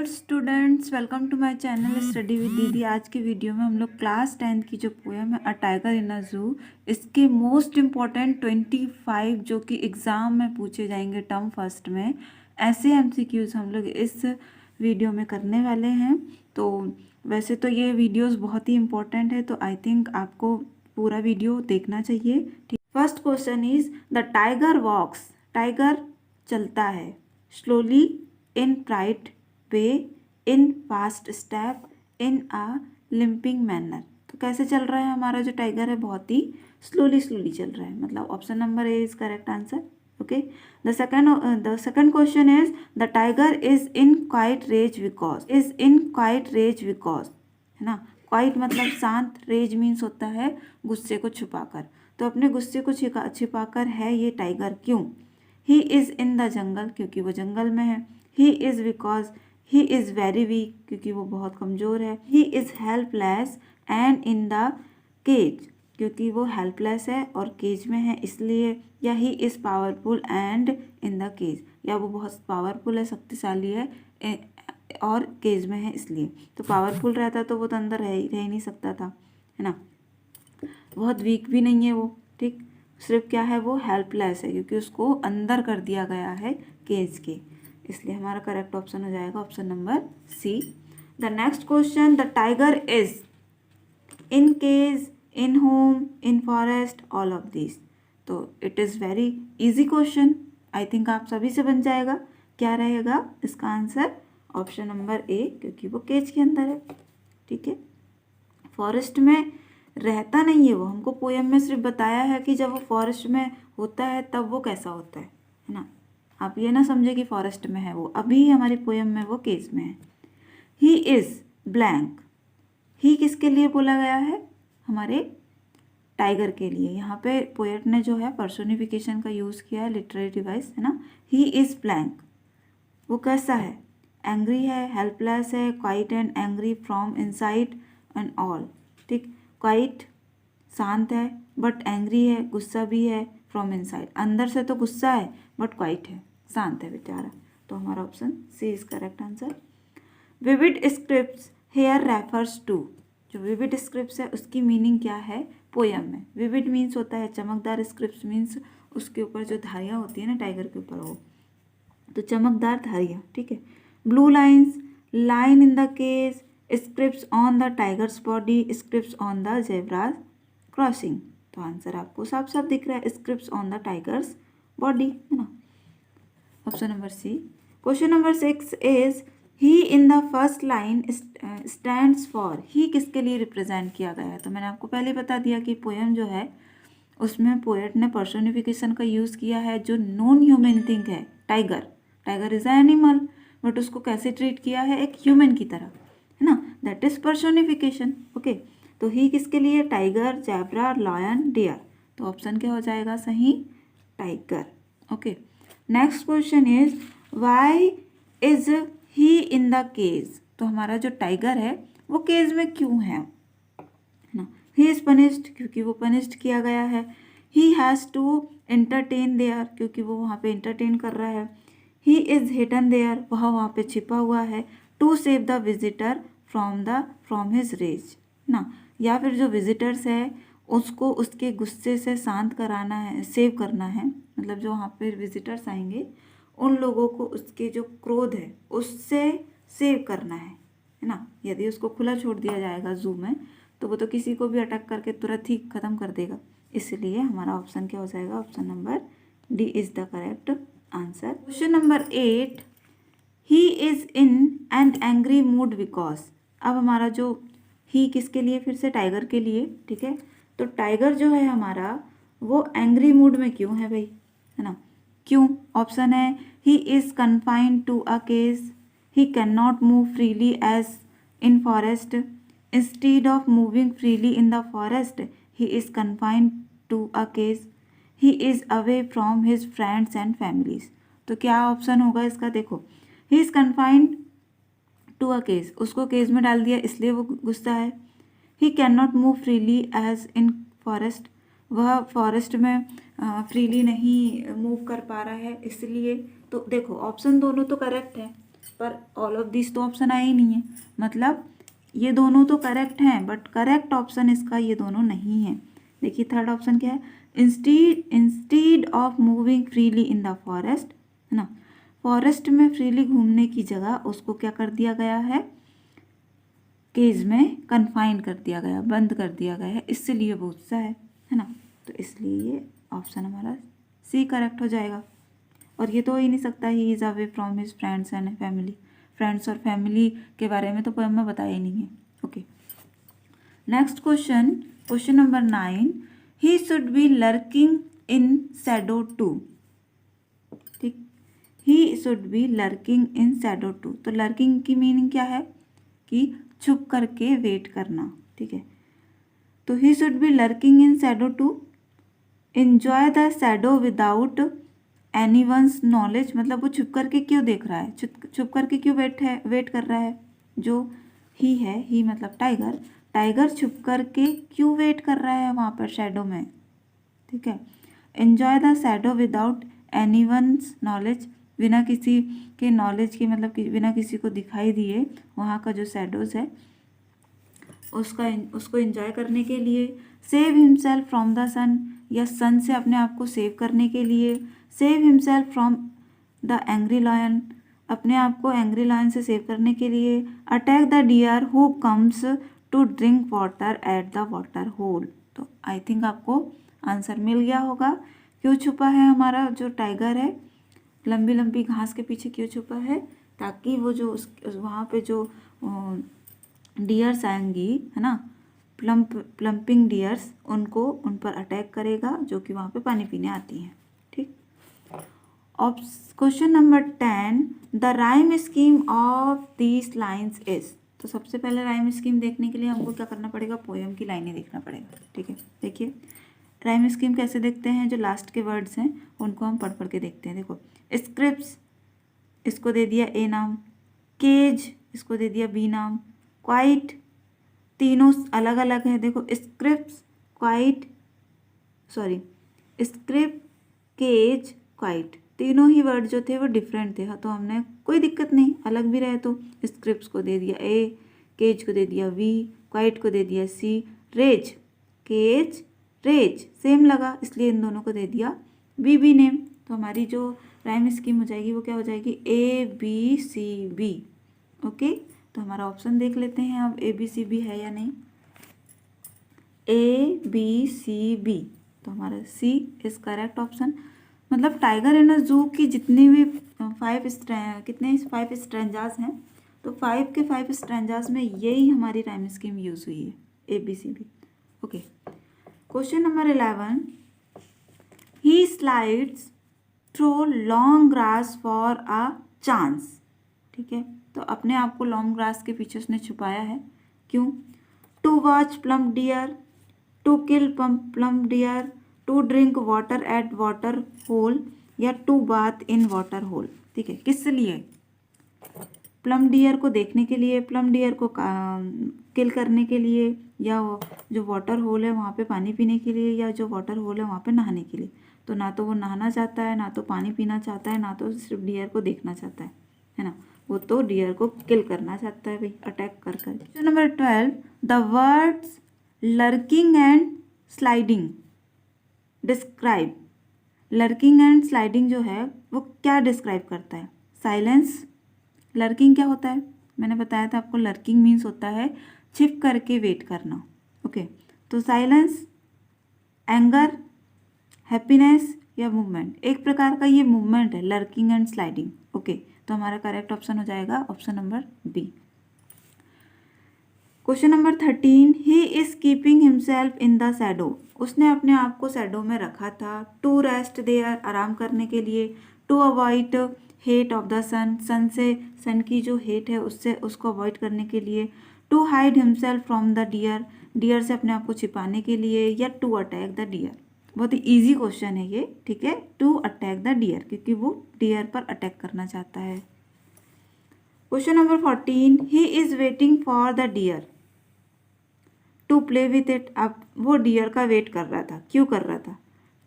Students, welcome to my channel study with Didi. आज की video में हम लोग क्लास 10th की जो पोएम है अ टाइगर इन अ जू, इसके मोस्ट इम्पॉर्टेंट 25 जो कि एग्ज़ाम में पूछे जाएंगे टर्म फर्स्ट में, ऐसे एमसीक्यूज हम लोग इस वीडियो में करने वाले हैं। तो वैसे तो ये वीडियोस बहुत ही इम्पोर्टेंट है, तो आई थिंक आपको पूरा वीडियो देखना चाहिए। ठीक, first question is the tiger walks, tiger चलता है, slowly in proud way, in fast step, in a limping manner. तो कैसे चल रहा है हमारा जो टाइगर है, बहुत ही स्लोली चल रहा है, मतलब option number A is correct answer. Okay, the second question is the tiger is in quiet rage because, is in quiet rage because, है ना। क्वाइट मतलब शांत, रेज मीन्स होता है गुस्से को छुपाकर, तो अपने गुस्से को छिपाकर है ये टाइगर। क्यों? He is in the jungle, क्योंकि वो जंगल में है। He is because he is very weak, क्योंकि वो बहुत कमज़ोर है। He is helpless and in the cage, क्योंकि वो हेल्पलेस है और केज में है इसलिए। या he is powerful and in the cage, या वो बहुत पावरफुल है, शक्तिशाली है और केज में है इसलिए। तो पावरफुल रहता तो वो तो अंदर रह ही नहीं सकता था, है ना। बहुत वीक भी नहीं है वो, ठीक, सिर्फ क्या है, वो हेल्पलेस है क्योंकि उसको अंदर कर दिया गया है केज के, इसलिए हमारा करेक्ट ऑप्शन हो जाएगा option number C. The next question, the tiger is in cage, in home, in forest, all of this. तो it is very easy question, I think आप सभी से बन जाएगा। क्या रहेगा इसका आंसर? ऑप्शन नंबर ए, क्योंकि वो केज के अंदर है। ठीक है, फॉरेस्ट में रहता नहीं है वो, हमको पोएम में सिर्फ बताया है कि जब वो फॉरेस्ट में होता है तब वो कैसा होता है ना। आप ये ना समझे कि फॉरेस्ट में है वो, अभी हमारी पोएम में वो केस में है। ही इज़ ब्लैंक, ही किसके लिए बोला गया है? हमारे टाइगर के लिए। यहाँ पे पोएट ने जो है पर्सोनिफिकेशन का यूज़ किया है, लिटरेरी डिवाइस, है ना। ही इज़ ब्लैंक, वो कैसा है? एंग्री है, हेल्पलेस है, quiet and angry from inside and all. ठीक, क्वाइट शांत है बट एंग्री है, गुस्सा भी है, फ्रॉम इनसाइड अंदर से तो गुस्सा है बट क्वाइट है, शांत है बेचारा। तो हमारा option C is correct answer. Vivid scripts here refers to, जो विविड स्क्रिप्ट्स है उसकी मीनिंग क्या है पोयम में? विविड मीन्स होता है चमकदार, स्क्रिप्ट्स मीन्स उसके ऊपर जो धारियाँ होती है ना टाइगर के ऊपर, वो तो चमकदार धारियाँ। ठीक है, blue lines, line in the cage, stripes on the tiger's body, stripes on the zebra's crossing. तो आंसर आपको साफ साफ दिख रहा है, stripes on the tiger's body, है ना, option number C. Question number 6 is he in the first line stands for, he किसके लिए रिप्रेजेंट किया गया है? तो मैंने आपको पहले बता दिया कि पोएम जो है उसमें पोएट ने पर्सोनिफिकेशन का यूज़ किया है, जो नॉन ह्यूमन थिंग है tiger. Tiger is a animal but उसको कैसे ट्रीट किया है? एक ह्यूमन की तरह, है ना, दैट इज पर्सोनिफिकेशन। ओके, तो ही किसके लिए? Tiger, zebra, lion, deer. तो ऑप्शन क्या हो जाएगा सही? Tiger. Okay, next question is why is he in the cage. तो हमारा जो टाइगर है वो केज में क्यों है ना। ही इज पनिश्ड, क्योंकि वो पनिश्ड किया गया है। He has to entertain there, क्योंकि वो वहाँ पे एंटरटेन कर रहा है। ही इज़ हिडन देयर, वह वहाँ पे छिपा हुआ है। To save the visitor from his rage ना, या फिर जो विजिटर्स है उसको उसके गुस्से से शांत कराना है, सेव करना है, मतलब जो वहाँ पे विजिटर्स आएंगे उन लोगों को उसके जो क्रोध है उससे सेव करना है ना। यदि उसको खुला छोड़ दिया जाएगा जू में तो वो तो किसी को भी अटैक करके तुरंत ही ख़त्म कर देगा, इसलिए हमारा ऑप्शन क्या हो जाएगा? Option number D is the correct answer. Question number 8, he is in an angry mood because. अब हमारा जो ही किसके लिए? फिर से टाइगर के लिए। ठीक है, तो टाइगर जो है हमारा वो एंग्री मूड में क्यों है भाई, है ना? क्यों? ऑप्शन है he is confined to a cage, he can not move freely as in forest, instead of moving freely in the forest he is confined to a cage, he is away from his friends and families. तो क्या option होगा इसका? देखो, he is confined to a cage, उसको cage में डाल दिया इसलिए वो गुस्सा है। He can not move freely as in forest, वह फॉरेस्ट में फ्रीली नहीं मूव कर पा रहा है इसलिए। तो देखो ऑप्शन दोनों तो करेक्ट है, पर ऑल ऑफ दिस तो ऑप्शन आया ही नहीं है, मतलब ये दोनों तो करेक्ट हैं बट करेक्ट ऑप्शन इसका ये दोनों नहीं है। देखिए थर्ड ऑप्शन क्या है, instead of moving freely in the forest, है ना, फॉरेस्ट में फ्रीली घूमने की जगह उसको क्या कर दिया गया है, केज में कन्फाइन कर दिया गया, बंद कर दिया गया है, इसलिए वो गुस्सा है ना, तो इसलिए ये ऑप्शन हमारा सी करेक्ट हो जाएगा। और ये तो हो ही नहीं सकता, ही is away from his friends and family, friends और फैमिली के बारे में तो पोएम में बताया ही नहीं है। Okay, next question, question number 9, he should be lurking in shadow too. ठीक, he should be lurking in shadow too, तो लर्किंग की मीनिंग क्या है कि छुप करके वेट करना। ठीक है, तो he should be lurking in shadow to enjoy the shadow without any one's knowledge, मतलब वो छुप करके क्यों देख रहा है, छुप करके क्यों वेट कर रहा है, जो ही है, ही मतलब टाइगर, टाइगर छुप करके क्यों वेट कर रहा है वहाँ पर शैडो में। ठीक है, enjoy the shadow without any one's knowledge, बिना किसी के नॉलेज के, मतलब कि बिना किसी को दिखाई दिए वहाँ का जो शैडोज़ है उसको एंजॉय करने के लिए, सेव हिमसेल्फ फ्रॉम द सन, या सन से अपने आप को सेव करने के लिए, save himself from the angry lion, अपने आप को एंग्री लायन से सेव करने के लिए, attack the deer who comes to drink water at the water hole. तो आई थिंक आपको आंसर मिल गया होगा, क्यों छुपा है हमारा जो टाइगर है लंबी लंबी घास के पीछे, क्यों छुपा है, ताकि वो जो वहाँ पे जो डियर्स आएंगी, है ना, प्लम्पिंग डियर्स, उनको उन पर अटैक करेगा जो कि वहाँ पे पानी पीने आती हैं। ठीक, question number 10, the rhyme scheme of these lines is. तो सबसे पहले राइम स्कीम देखने के लिए हमको क्या करना पड़ेगा, पोएम की लाइनें देखना पड़ेगा। ठीक है, देखिए राइम स्कीम कैसे देखते हैं, जो लास्ट के वर्ड्स हैं उनको हम पढ़ पढ़ के देखते हैं। देखो, स्क्रिप्स, इसको दे दिया ए नाम, केज इसको दे दिया बी नाम, क्वाइट, तीनों अलग अलग है। देखो scripts, quiet, sorry script, cage, quiet, तीनों ही वर्ड जो थे वो डिफरेंट थे, तो हमने कोई दिक्कत नहीं, अलग भी रहे तो स्क्रिप्स को दे दिया ए, केज को दे दिया वी, क्वाइट को दे दिया सी, रेज, केज रेज सेम लगा इसलिए इन दोनों को दे दिया बी नेम। तो हमारी जो राइम स्कीम हो जाएगी वो क्या हो जाएगी, A B C B. Okay, तो हमारा ऑप्शन देख लेते हैं अब ए बी सी बी है या नहीं, ए बी सी बी, तो हमारा सी इज करेक्ट ऑप्शन। मतलब टाइगर इन अ जू की जितनी भी 5 स्ट्रेंजास हैं, तो 5 के 5 स्ट्रेंजास में यही हमारी राइम स्कीम यूज हुई है, A B C B. Okay, question number 11, he slides through long grass for a chance. ठीक है, तो अपने आप को लॉन्ग ग्रास के पीछे उसने छुपाया है, क्यों, to watch plum deer, to kill plum deer, to drink water at water hole, या to bath in water hole. ठीक है, किस लिए, प्लम डियर को देखने के लिए, प्लम डियर को किल करने के लिए, या जो वाटर होल है वहाँ पे पानी पीने के लिए, या जो वाटर होल है वहाँ पे नहाने के लिए। तो ना तो वो नहाना चाहता है, ना तो पानी पीना चाहता है, ना तो सिर्फ डियर को देखना चाहता है ना, वो तो डियर को किल करना चाहता है भाई, अटैक कर कर। Question number 12, the words lurking and sliding describe, lurking and sliding जो है वो क्या डिस्क्राइब करता है, साइलेंस। लर्किंग क्या होता है, मैंने बताया था आपको, लर्किंग मीन्स होता है छिप करके वेट करना। ओके, तो साइलेंस, एंगर, हैप्पीनेस या मूवमेंट, एक प्रकार का ये मूवमेंट है लर्किंग एंड स्लाइडिंग। ओके, तो हमारा करेक्ट ऑप्शन हो जाएगा option number B. Question number 13, he is keeping himself in the shadow, उसने अपने आप को शैडो में रखा था, टू रेस्ट देयर, आराम करने के लिए, to avoid heat of the sun, sun से, सन की जो हेट है उससे उसको अवॉइड करने के लिए, to hide himself from the deer, deer से अपने आप को छिपाने के लिए, या टू अटैक द डियर। बहुत ही ईजी क्वेश्चन है ये। ठीक है, टू अटैक द डियर, क्योंकि वो डियर पर अटैक करना चाहता है। Question number 14, he is waiting for the deer to play with it, अब वो डियर का वेट कर रहा था, क्यों कर रहा था,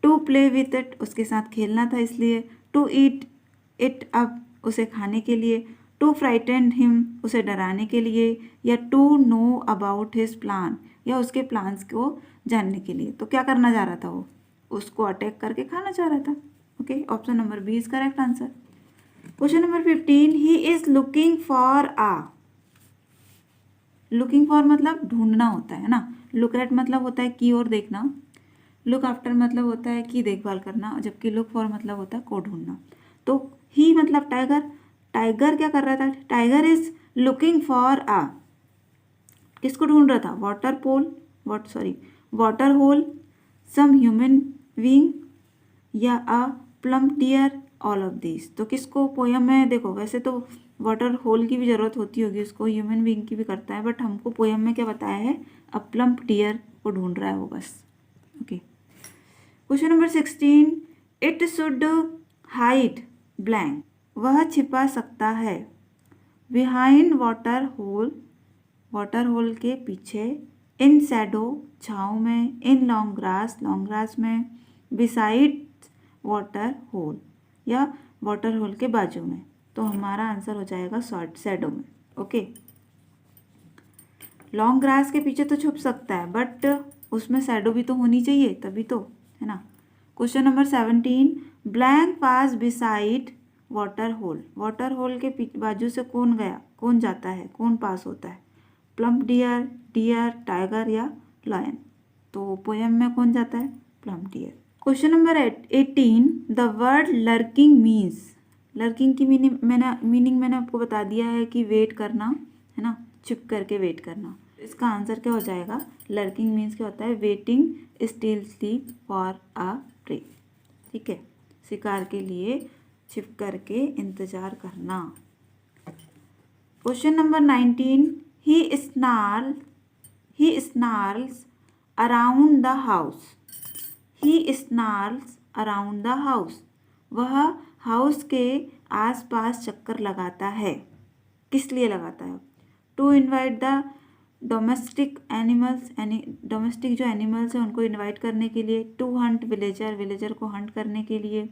टू प्ले विथ इट, उसके साथ खेलना था इसलिए, टू ईट इट, अब उसे खाने के लिए, टू फ्राइटेंड हिम, उसे डराने के लिए, या to know about his plan, या उसके प्लान्स को जानने के लिए। तो क्या करना चाह रहा था वो? उसको अटैक करके खाना चाह रहा था। Okay, option number B is correct answer. Question number 15, he is looking for a. Looking for मतलब ढूंढना होता है ना। लुक एट मतलब होता है की ओर देखना। लुक आफ्टर मतलब होता है कि देखभाल करना, जबकि लुक फॉर मतलब होता है को ढूंढना। तो ही मतलब टाइगर, टाइगर क्या कर रहा था? Tiger is looking for a, किसको ढूंढ रहा था? Water hole, some human being, या a plump deer, all of this. तो किसको पोयम में, देखो वैसे तो वाटर होल की भी ज़रूरत होती होगी उसको, ह्यूमन बीइंग की भी करता है, बट हमको पोयम में क्या बताया है? अ प्लम्प डियर को ढूंढ रहा है वो बस। Okay, question number 16, it should hide blank, वह छिपा सकता है। बिहाइंड वाटर होल के पीछे, इन शैडो छाँव में, इन लॉन्ग ग्रास में, बिसाइड वाटर होल या वाटर होल के बाजू में। तो हमारा आंसर हो जाएगा शैडो में। ओके, लॉन्ग ग्रास के पीछे तो छुप सकता है, बट उसमें शैडो भी तो होनी चाहिए, तभी तो, है ना। क्वेश्चन नंबर 17, ब्लैंक पास बिसाइड वाटर होल के बाजू से कौन गया, कौन जाता है, कौन पास होता है? प्लम्प डियर, टाइगर या लायन। तो पोएम में कौन जाता है? Plump deer. Question number 18, the word lurking means, lurking की मीनिंग मैंने आपको बता दिया है कि वेट करना, है ना, छिप करके वेट करना। इसका आंसर क्या हो जाएगा? लर्किंग मीन्स क्या होता है? Waiting stealthily for a prey. ठीक है, शिकार के लिए छिप करके इंतजार करना। Question number 19, he snarls around the house, he snarls around the house, वह हाउस के आसपास चक्कर लगाता है। किस लिए लगाता है? To invite the domestic animals, domestic जो एनिमल्स हैं उनको इनवाइट करने के लिए। टू हंट विलेजर को हंट करने के लिए।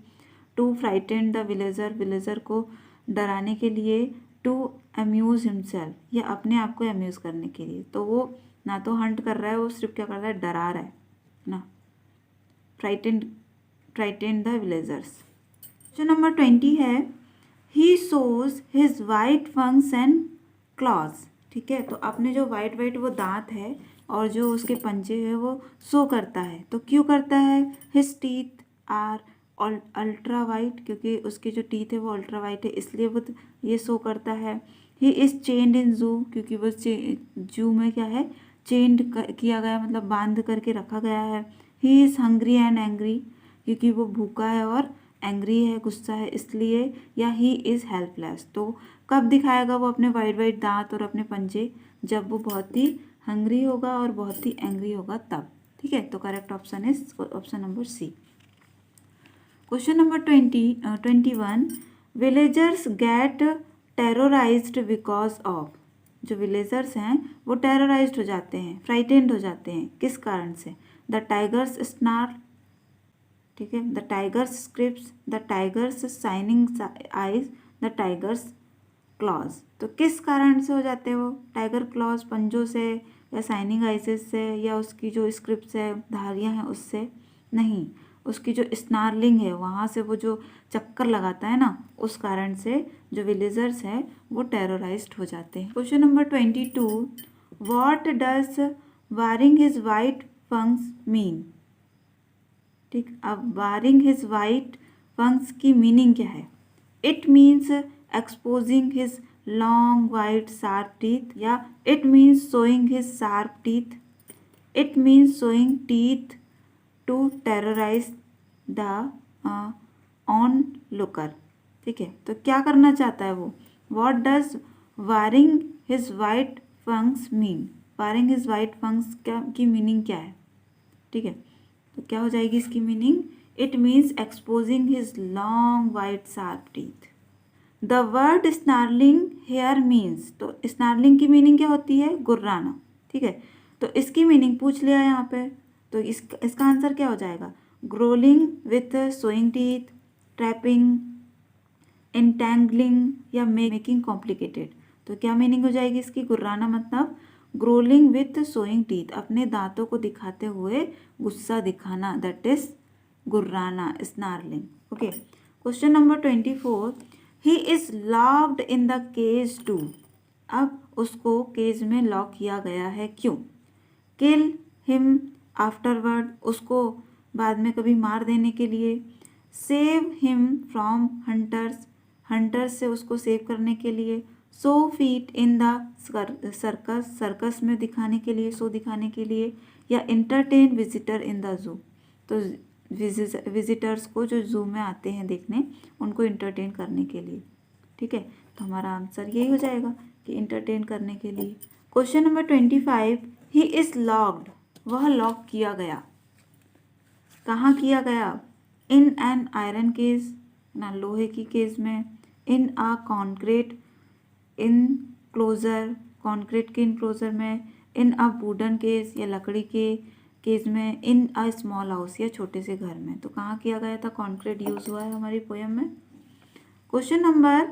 टू फ्राइटेन द विलेजर को डराने के लिए। टू अम्यूज़ हिमसेल्फ, या अपने आप को अम्यूज़ करने के लिए। तो वो ना तो हंट कर रहा है, वो सिर्फ क्या कर रहा है? डरा रहा है ना। Frighten the villagers. Question number 20 है, he shows his white fangs and claws. ठीक है, तो अपने जो वाइट वो दांत है और जो उसके पंजे है वो शो करता है। तो क्यों करता है? His teeth are ultra white, क्योंकि उसके जो टीथ है वो अल्ट्रा वाइट है, इसलिए वो ये शो करता है। ही इज़ चेन्ड इन जू, क्योंकि वो जू में क्या है? चेन्ड किया गया, मतलब बांध करके रखा गया है। He is hungry and angry, क्योंकि वो भूखा है और एंग्री है, गुस्सा है, इसलिए। या ही इज़ हेल्पलेस, तो कब दिखाएगा वो अपने वाइट दांत और अपने पंजे? जब वो बहुत ही हंग्री होगा और बहुत ही एंग्री होगा तब। ठीक है, तो correct option is option number C. Question number 21, villagers get terrorised because of, जो विलेजर्स हैं वो टेरराइज्ड हो जाते हैं, फ्राइटेंड हो जाते हैं, किस कारण से? द टाइगर्स स्नार्ल, ठीक है, the tigers Scripps, the tigers shining eyes, the tigers clause. तो किस कारण से हो जाते हैं वो? टाइगर क्लॉज पंजों से, या शाइनिंग आइसेस से, या उसकी जो स्क्रिप्स है, धारियाँ हैं, उससे? नहीं, उसकी जो स्नार्लिंग है वहाँ से वो जो चक्कर लगाता है ना, उस कारण से जो विलेजर्स हैं वो टेरराइज्ड हो जाते हैं। Question number 22, what does baring his white fangs mean? ठीक, अब वारिंग हिज वाइट फंक्स की मीनिंग क्या है? It means exposing his long white sharp teeth, या it means showing his sharp teeth, it means showing teeth to terrorise the onlooker. ठीक है, तो क्या करना चाहता है वो? What does baring his white fangs mean? Baring his white fangs की मीनिंग क्या है? ठीक है, तो क्या हो जाएगी इसकी meaning? It means exposing his long white sharp teeth. The word snarling here means, तो स्नार्लिंग की मीनिंग क्या होती है? गुर्राना। ठीक है, तो इसकी मीनिंग पूछ लिया यहाँ पे, तो इसका आंसर क्या हो जाएगा? Growling with showing teeth, trapping, entangling या मेकिंग कॉम्प्लिकेटेड। तो क्या मीनिंग हो जाएगी इसकी? गुर्राना मतलब ग्रोलिंग विथ शोइंग टीथ, अपने दांतों को दिखाते हुए गुस्सा दिखाना, दैट इज गुर्राना, snarling. Okay, question number 24, he is locked in the cage to. अब उसको केज में लॉक किया गया है, क्यों? किल हिम आफ्टरवर्ड, उसको बाद में कभी मार देने के लिए। Save him from hunters, hunters से उसको सेव करने के लिए। So feet in the circus, circus में दिखाने के लिए, शो दिखाने के लिए। या entertain visitor in the zoo, तो विजिटर्स को जो जू में आते हैं देखने, उनको इंटरटेन करने के लिए। ठीक है, तो हमारा आंसर यही हो जाएगा कि इंटरटेन करने के लिए। Question number 25, he is locked, वह लॉक किया गया। कहाँ किया गया? इन एन आयरन केस, ना लोहे की केस में। इन अ कॉन्क्रीट इनक्लोजर, कॉन्क्रीट के इनक्लोजर में। इन अ वुडन केस, या लकड़ी के केस में। इन अ स्मॉल हाउस, या छोटे से घर में। तो कहाँ किया गया था? कॉन्क्रीट यूज हुआ है हमारी पोएम में। Question number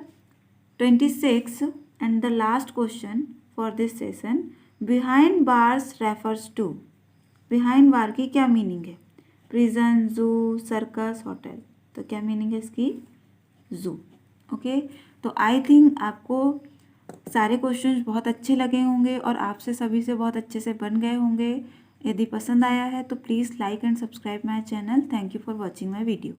26 and the last question for this session, behind bars refers to. Behind bar की क्या मीनिंग है? प्रिजन, जू, सर्कस, होटल। तो क्या मीनिंग है इसकी? जू। ओके, तो आई थिंक आपको सारे क्वेश्चंस बहुत अच्छे लगे होंगे और आपसे सभी से बहुत अच्छे से बन गए होंगे। यदि पसंद आया है तो please like and subscribe my channel. Thank you for watching my video.